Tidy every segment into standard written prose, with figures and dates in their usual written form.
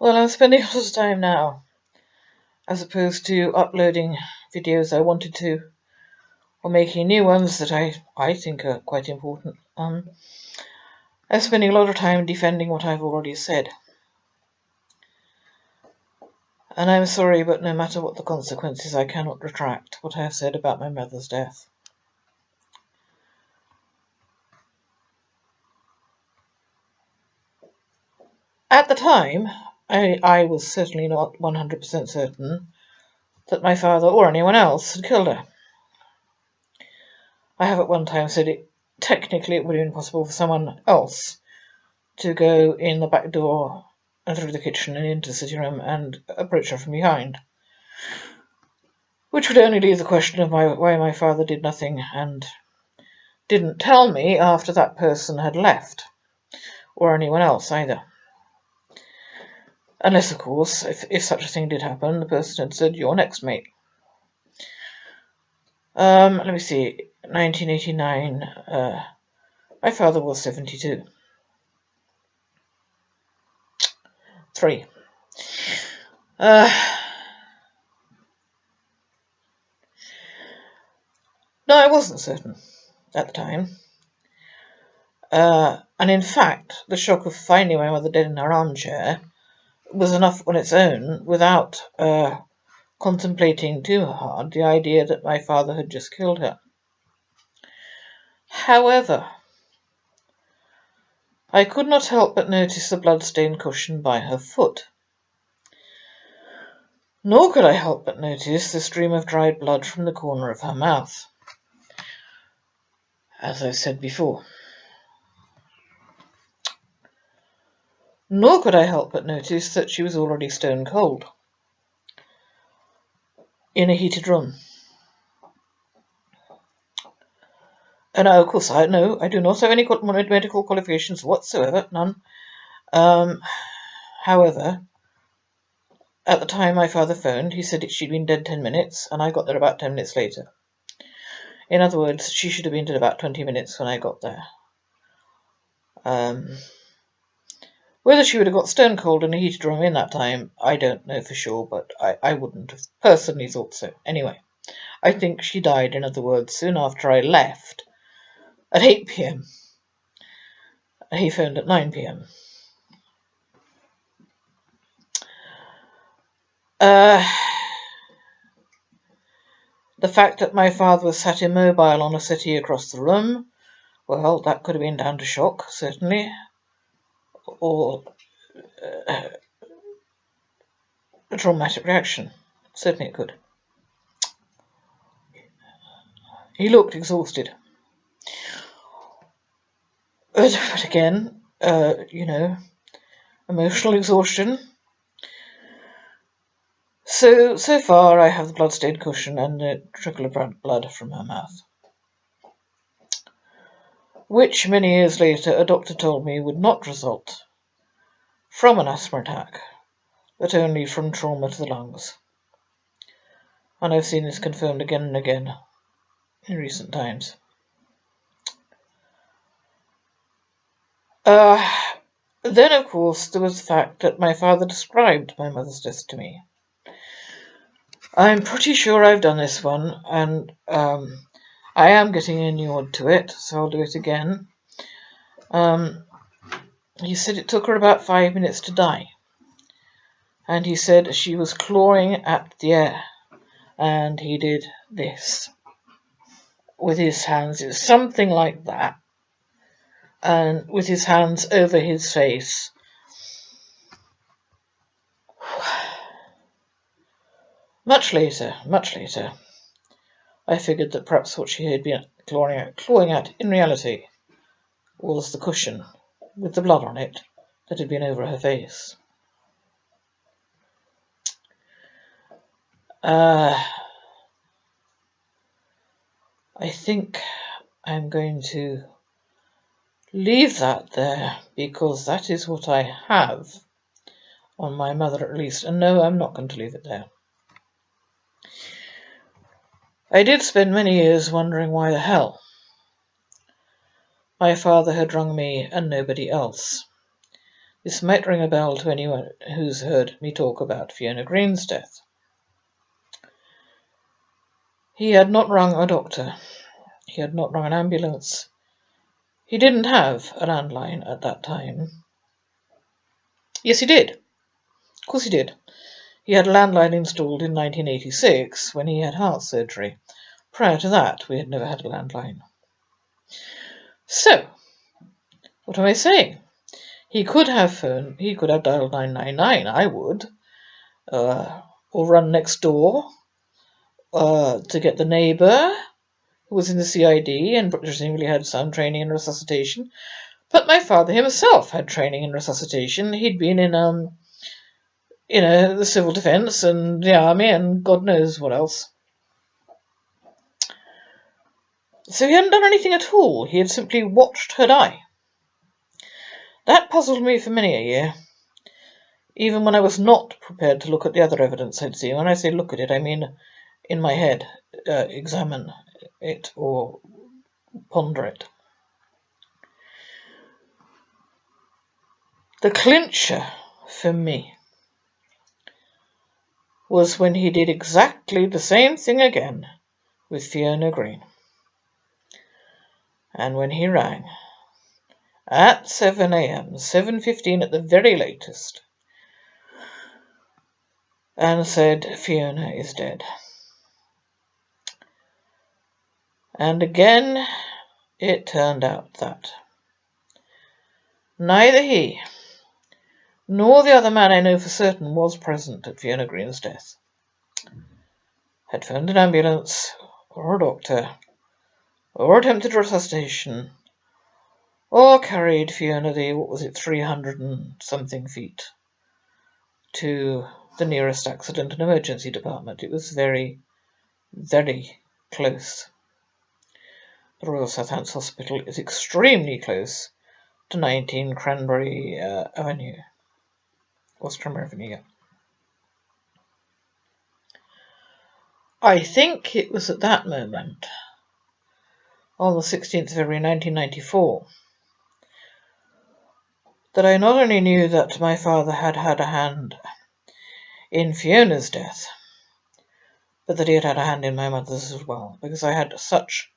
Well, I'm spending a lot of time now, as opposed to uploading videos I wanted to, or making new ones that I think are quite important. I'm spending a lot of time defending what I've already said. And I'm sorry, but no matter what the consequences, I cannot retract what I have said about my mother's death. At the time, I was certainly not 100% certain that my father or anyone else had killed her. I have at one time said technically it would have been possible for someone else to go in the back door and through the kitchen and into the sitting room and approach her from behind, which would only leave the question of why my father did nothing and didn't tell me after that person had left, or anyone else either. Unless, of course, if such a thing did happen, the person had said, "You're next, mate." Let me see. 1989. My father was 72. 3. No, I wasn't certain at the time. And in fact, the shock of finding my mother dead in her armchair was enough on its own, without contemplating too hard the idea that my father had just killed her. However, I could not help but notice the blood-stained cushion by her foot. Nor could I help but notice the stream of dried blood from the corner of her mouth, as I said before. Nor could I help but notice that she was already stone cold, in a heated room. And of course, I do not have any medical qualifications whatsoever, none. However, at the time my father phoned, he said she'd been dead 10 minutes, and I got there about 10 minutes later. In other words, she should have been dead about 20 minutes when I got there. Whether she would have got stone cold in a heated room in that time, I don't know for sure, but I wouldn't have personally thought so. Anyway, I think she died, in other words, soon after I left at 8 p.m. He phoned at 9 p.m. The fact that my father was sat immobile on a settee across the room, well, that could have been down to shock, certainly, or a traumatic reaction. Certainly it could. He looked exhausted. But again, emotional exhaustion. So far I have the blood-stained cushion and a trickle of blood from her mouth, which many years later a doctor told me would not result from an asthma attack, but only from trauma to the lungs. And I've seen this confirmed again and again in recent times. Then, of course, there was the fact that my father described my mother's death to me. I'm pretty sure I've done this one, and I am getting inured to it, so I'll do it again. He said it took her about 5 minutes to die, and he said she was clawing at the air, and he did this with his hands. It was something like that, and with his hands over his face. Much later, I figured that perhaps what she had been clawing at in reality was the cushion with the blood on it that had been over her face. I think I'm going to leave that there, because that is what I have on my mother, at least. And no, I'm not going to leave it there. I did spend many years wondering why the hell my father had rung me and nobody else. This might ring a bell to anyone who's heard me talk about Fiona Green's death. He had not rung a doctor. He had not rung an ambulance. He didn't have a landline at that time. Yes, he did. Of course he did. He had a landline installed in 1986 when he had heart surgery. Prior to that, we had never had a landline. So, what am I saying? He could have phoned, he could have dialed 999, I would, or run next door to get the neighbour who was in the CID and presumably had some training in resuscitation. But my father himself had training in resuscitation. He'd been in, the civil defence and the army and God knows what else. So he hadn't done anything at all. He had simply watched her die. That puzzled me for many a year, even when I was not prepared to look at the other evidence I'd seen. When I say look at it, I mean in my head, examine it or ponder it. The clincher for me was when he did exactly the same thing again with Fiona Green. And when he rang at 7 a.m., 7:15 at the very latest, and said, Fiona is dead. And again, it turned out that neither he nor the other man I know for certain was present at Fiona Green's death had phoned an ambulance or a doctor or attempted resuscitation or carried Fiona 300 and something feet to the nearest accident and emergency department. It was very, very close. The Royal Southampton Hospital is extremely close to 19 Cranberry Avenue. West Cranberry Avenue, yeah. I think it was at that moment, on the 16th of February 1994, that I not only knew that my father had had a hand in Fiona's death, but that he had had a hand in my mother's as well, because I had such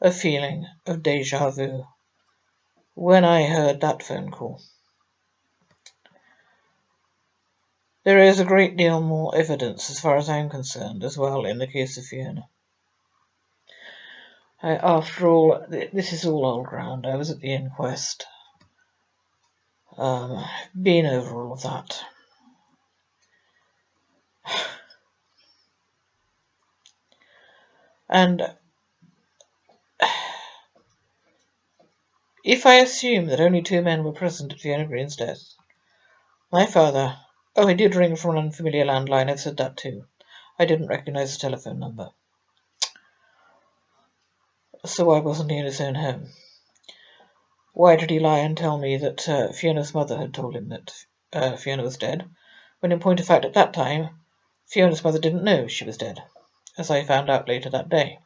a feeling of déjà vu when I heard that phone call. There is a great deal more evidence, as far as I'm concerned, as well, in the case of Fiona. After all, this is all old ground. I was at the inquest. Been over all of that. And if I assume that only two men were present at Fiona Green's death, my father... Oh, he did ring from an unfamiliar landline. I've said that too. I didn't recognise the telephone number. So why wasn't he in his own home? Why did he lie and tell me that Fiona's mother had told him that Fiona was dead, when in point of fact at that time, Fiona's mother didn't know she was dead, as I found out later that day?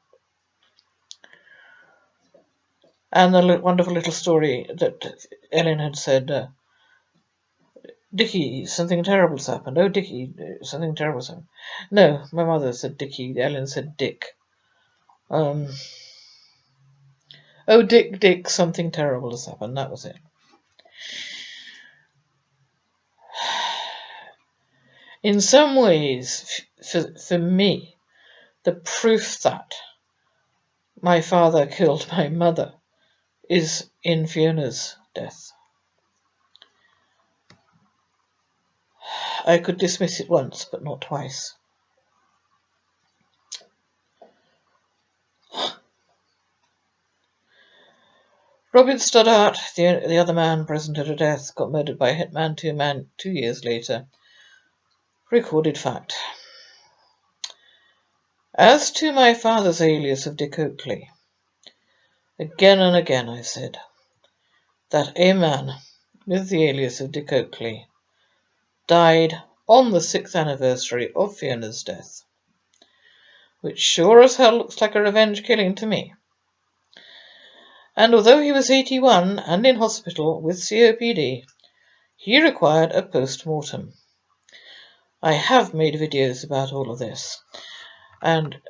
And the wonderful little story that Ellen had said, Dickie, something terrible's happened. Oh, Dickie, something terrible's happened. No, my mother said Dickie. Ellen said Dick. Oh, Dick, something terrible has happened. That was it. In some ways, for me, the proof that my father killed my mother is in Fiona's death. I could dismiss it once, but not twice. Robin Stoddart, the other man present at her death, got murdered by a hitman 2 years later. Recorded fact. As to my father's alias of Dick Oakley, again and again I said that a man with the alias of Dick Oakley died on the 6th anniversary of Fiona's death, which sure as hell looks like a revenge killing to me. And although he was 81 and in hospital with COPD, He required a post-mortem. I have made videos about all of this, and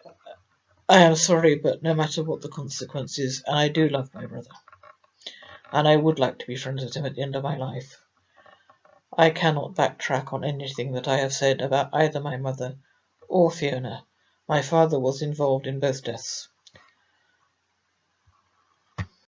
I am sorry, but no matter what the consequences, and I do love my brother, and I would like to be friends with him at the end of my life, I cannot backtrack on anything that I have said about either my mother or Fiona. My father was involved in both deaths.